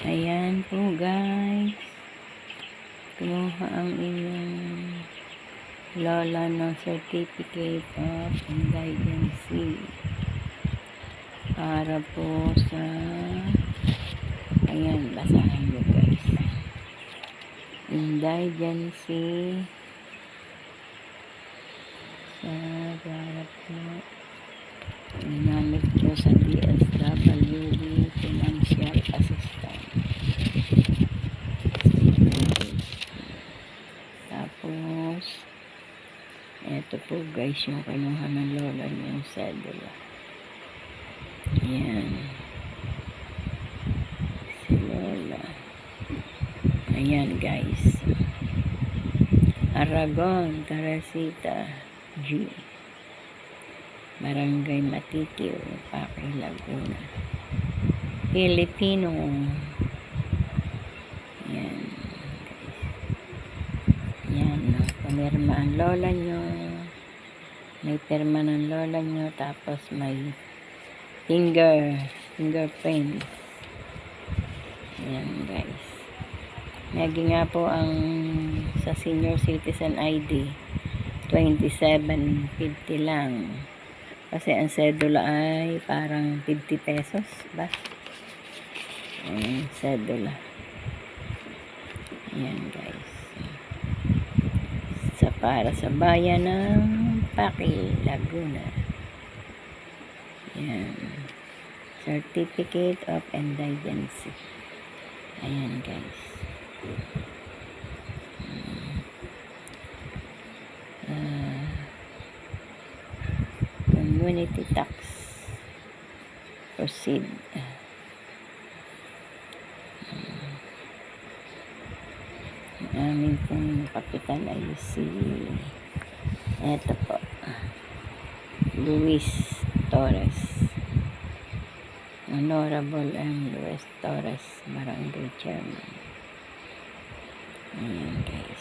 Ayan po guys, kumuha ang inyong lola ng certificate of indigency para po sa, ayan, basahin nyo guys, indigency sa para po ginamit nyo sa DSWD financial assistance. Tapos eto po guys yung kinuha ng lola niya, yung cedula. Ayan si lola. Ayan guys, Aragon, Teresita G, Barangay Matitiw, Paque, Laguna, Pilipino. Ayan guys, yan, pumirma ang lola nyo, may pirma ng lola nyo, tapos may fingerprint. Ayan guys, naging nga po ang sa senior citizen ID 27.50 lang, kasi ang cedula ay parang 50 pesos ba? Cedula. Ayan guys, para sa bayan ng Paque, Laguna. Ayan, certificate of indigency. Ayan guys, community tax, proceed. Aming pong kapitan ay si eto po, Luis Torres, Honorable M. Luis Torres, Barangay Chairman. Ayan guys,